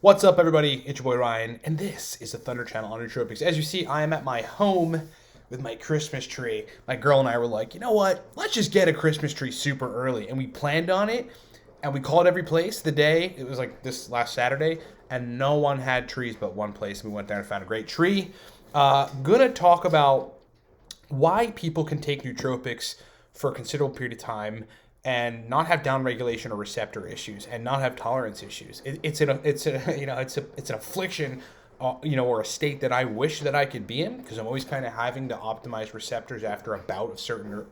What's up, everybody? It's your boy Ryan, and this is the Thunder Channel on Nootropics. As you see, I am at my home with my Christmas tree. My girl and I were like, you know what? Let's just get a Christmas tree super early. And we planned on it, and we called every place the day. It was like this last Saturday, and no one had trees but one place. And we went there and found a great tree. Gonna talk about why people can take nootropics for a considerable period of time and not have downregulation or receptor issues and not have tolerance issues. It's an affliction, or a state that I wish that I could be in, because I'm always kind of having to optimize receptors after a bout of certain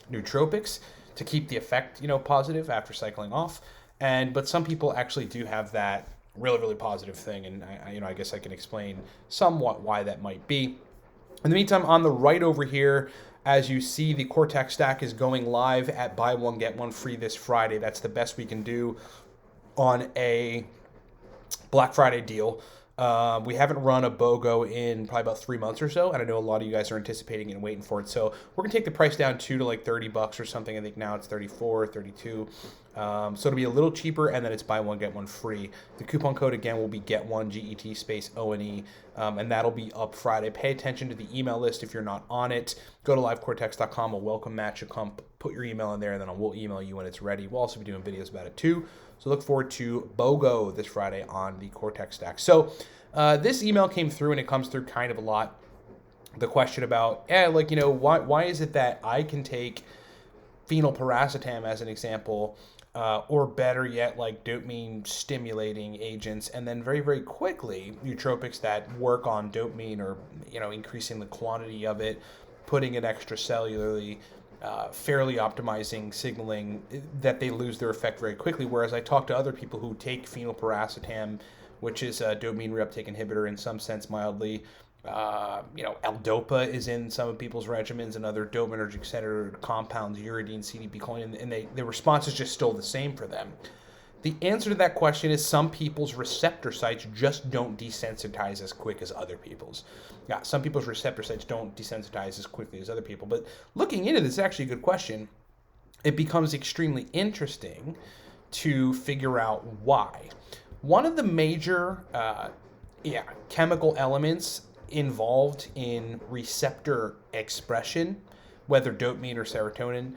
nootropics to keep the effect, positive after cycling off. But some people actually do have that really, really positive thing, and I guess I can explain somewhat why that might be. In the meantime, on the right over here, as you see, the Cortex stack is going live at buy one, get one free this Friday. That's the best we can do on a Black Friday deal. We haven't run a BOGO in probably about 3 months or so, and I know a lot of you guys are anticipating and waiting for it. So we're gonna take the price down to like $30 or something. I think now it's 34, 32. So it'll be a little cheaper, and then it's buy one, get one free. The coupon code again will be get one GET space ONE, and that'll be up Friday. Pay attention to the email list if you're not on it. Go to livecortex.com. A welcome match. You'll come put your email in there, and then we'll email you when it's ready. We'll also be doing videos about it too. So look forward to BOGO this Friday on the Cortex stack. So this email came through, and it comes through kind of a lot. The question about, why is it that I can take phenylpiracetam as an example, or better yet, like dopamine stimulating agents, and then very, very quickly, nootropics that work on dopamine or, increasing the quantity of it, putting it extracellularly, fairly optimizing signaling, that they lose their effect very quickly. Whereas I talk to other people who take phenylpiracetam, which is a dopamine reuptake inhibitor in some sense mildly. L-Dopa is in some of people's regimens and other dopaminergic-centered compounds, uridine, CDP choline, and the response is just still the same for them. The answer to that question is some people's receptor sites just don't desensitize as quick as other people's. Yeah, some people's receptor sites don't desensitize as quickly as other people. But looking into this is actually a good question. It becomes extremely interesting to figure out why. One of the major chemical elements involved in receptor expression, whether dopamine or serotonin,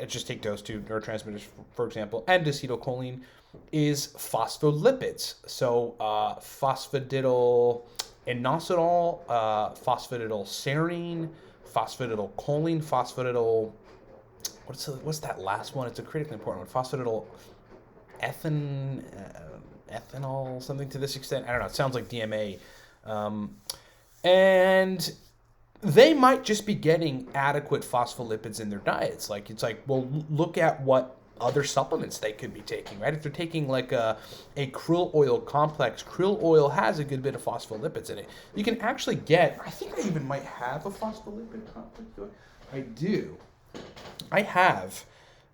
just take those two neurotransmitters for example, and acetylcholine, is phospholipids. So phosphatidyl inositol, phosphatidylserine, phosphatidylcholine, what's that last one? It's a critically important one. Phosphatidyl ethanol, something to this extent. I don't know. It sounds like DMA. And they might just be getting adequate phospholipids in their diets. Look at what other supplements they could be taking, right? If they're taking like a krill oil complex, krill oil has a good bit of phospholipids in it. You can actually get, I think I even might have a phospholipid complex. I do. I have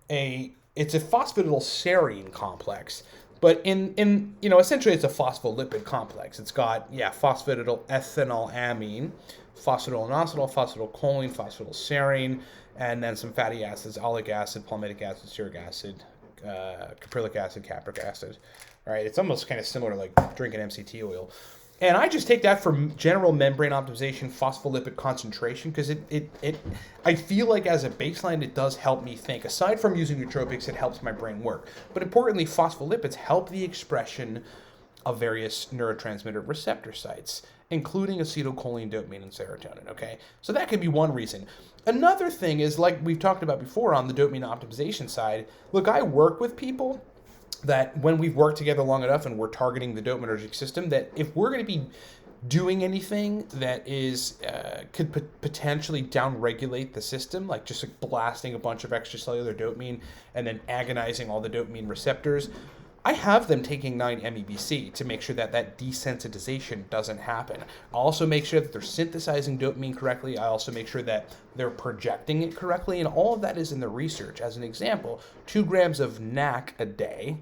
it's a phosphatidylserine complex. But essentially it's a phospholipid complex. It's got, phosphatidylethanol-amine, phosphatidylinositol, phosphatidylcholine, phosphatidylserine, and then some fatty acids, oleic acid, palmitic acid, stearic acid, caprylic acid, capric acid. Right? It's almost kind of similar to like drinking MCT oil. And I just take that for general membrane optimization, phospholipid concentration, because I feel like as a baseline, it does help me think. Aside from using nootropics, it helps my brain work. But importantly, phospholipids help the expression of various neurotransmitter receptor sites, including acetylcholine, dopamine, and serotonin, okay? So that could be one reason. Another thing is, like we've talked about before on the dopamine optimization side, look, I work with people that when we've worked together long enough and we're targeting the dopaminergic system, that if we're going to be doing anything that is could potentially downregulate the system, like just like blasting a bunch of extracellular dopamine and then agonizing all the dopamine receptors, I have them taking 9-MeBC to make sure that that desensitization doesn't happen. I also make sure that they're synthesizing dopamine correctly. I also make sure that they're projecting it correctly, and all of that is in the research. As an example, 2 grams of NAC a day,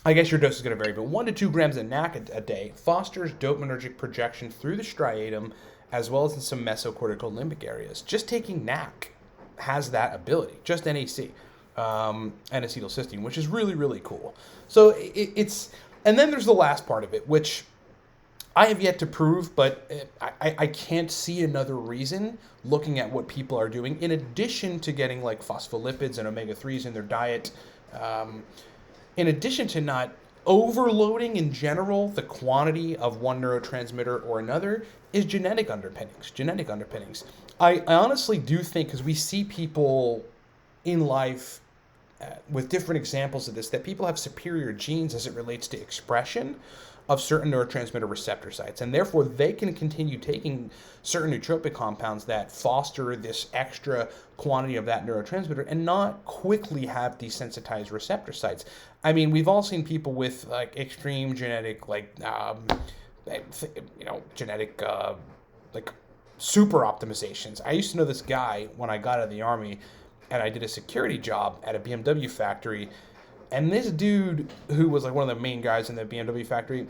I guess your dose is going to vary, but 1 to 2 grams of NAC a day fosters dopaminergic projection through the striatum as well as in some mesocortical limbic areas. Just taking NAC has that ability, just NAC. And acetylcysteine, which is really, really cool. So it's And then there's the last part of it, which I have yet to prove, but I can't see another reason looking at what people are doing, in addition to getting like phospholipids and omega-3s in their diet, in addition to not overloading in general the quantity of one neurotransmitter or another, is genetic underpinnings. I honestly do think, because we see people in life with different examples of this, that people have superior genes as it relates to expression of certain neurotransmitter receptor sites, and therefore they can continue taking certain nootropic compounds that foster this extra quantity of that neurotransmitter and not quickly have desensitized receptor sites. I mean, we've all seen people with like extreme genetic, genetic like super optimizations. I used to know this guy when I got out of the Army, and I did a security job at a BMW factory. And this dude, who was like one of the main guys in the BMW factory,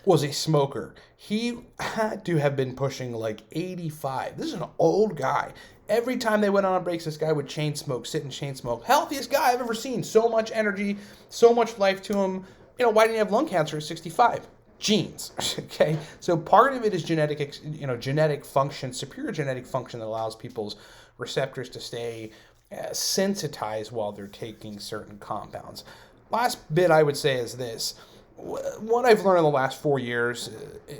was a smoker. He had to have been pushing like 85. This is an old guy. Every time they went on breaks, this guy would chain smoke, sit and chain smoke. Healthiest guy I've ever seen. So much energy, so much life to him. You know, why didn't he have lung cancer at 65? Genes. Okay, so part of it is genetic function, superior genetic function that allows people's receptors to stay sensitized while they're taking certain compounds. Last bit I would say is this. What I've learned in the last 4 years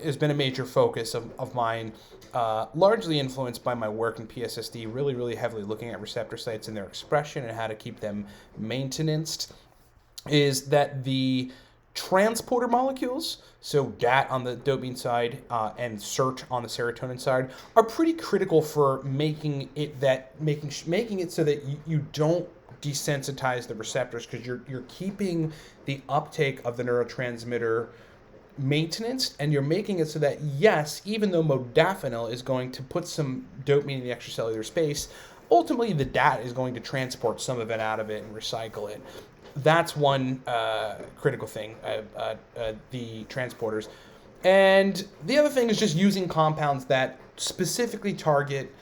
has been a major focus of mine, largely influenced by my work in PSSD, really heavily looking at receptor sites and their expression and how to keep them maintained, is that the transporter molecules, so DAT on the dopamine side and SERT on the serotonin side, are pretty critical for making it so that you don't desensitize the receptors, because you're keeping the uptake of the neurotransmitter maintenance, and you're making it so that, yes, even though modafinil is going to put some dopamine in the extracellular space, ultimately the DAT is going to transport some of it out of it and recycle it. That's one critical thing, the transporters. And the other thing is just using compounds that specifically target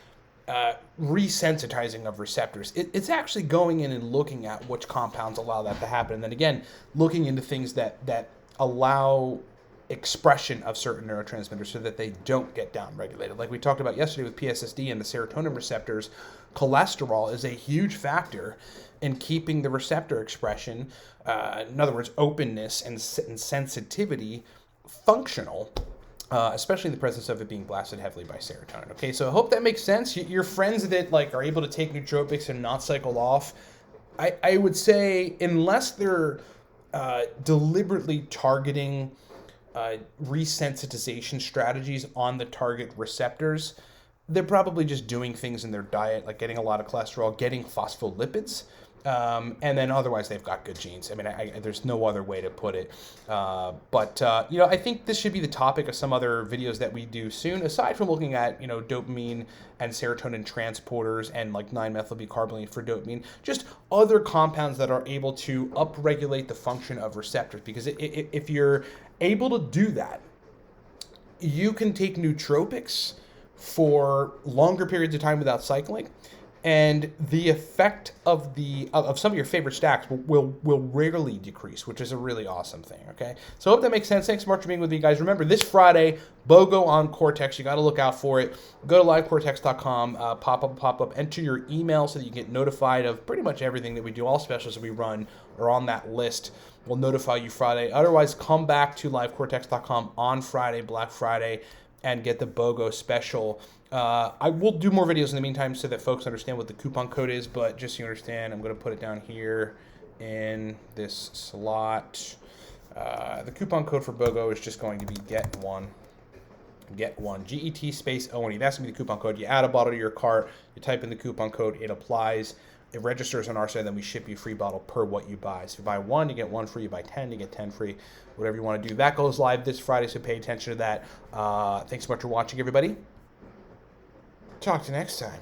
resensitizing of receptors. It's actually going in and looking at which compounds allow that to happen. And then again, looking into things that allow expression of certain neurotransmitters so that they don't get downregulated. Like we talked about yesterday with PSSD and the serotonin receptors, cholesterol is a huge factor in keeping the receptor expression, in other words, openness and sensitivity, functional, especially in the presence of it being blasted heavily by serotonin. Okay, so I hope that makes sense. Your friends that like are able to take nootropics and not cycle off, I would say, unless they're deliberately targeting resensitization strategies on the target receptors, they're probably just doing things in their diet, like getting a lot of cholesterol, getting phospholipids, and then otherwise they've got good genes. I mean, there's no other way to put it. But I think this should be the topic of some other videos that we do soon, aside from looking at, dopamine and serotonin transporters and like 9-methylbicarbonate for dopamine, just other compounds that are able to upregulate the function of receptors. Because if you're able to do that, you can take nootropics for longer periods of time without cycling, and the effect of some of your favorite stacks will rarely decrease, which is a really awesome thing. Okay, so I hope that makes sense. Thanks so much for being with me, guys. Remember, this Friday, BOGO on Cortex. You got to look out for it. Go to livecortex.com, pop up, enter your email so that you get notified of pretty much everything that we do. All specials that we run are on that list. We'll notify you Friday. Otherwise, come back to livecortex.com on Friday, Black Friday, and get the BOGO special. I will do more videos in the meantime so that folks understand what the coupon code is, but just so you understand, I'm going to put it down here in this slot. The coupon code for BOGO is just going to be GET1, GET space O-N-E. That's going to be the coupon code. You add a bottle to your cart, you type in the coupon code, it applies. It registers on our side, then we ship you a free bottle per what you buy. So if you buy 1, you get 1 free. You buy 10, you get 10 free. Whatever you want to do. That goes live this Friday, so pay attention to that. Thanks so much for watching, everybody. Talk to you next time.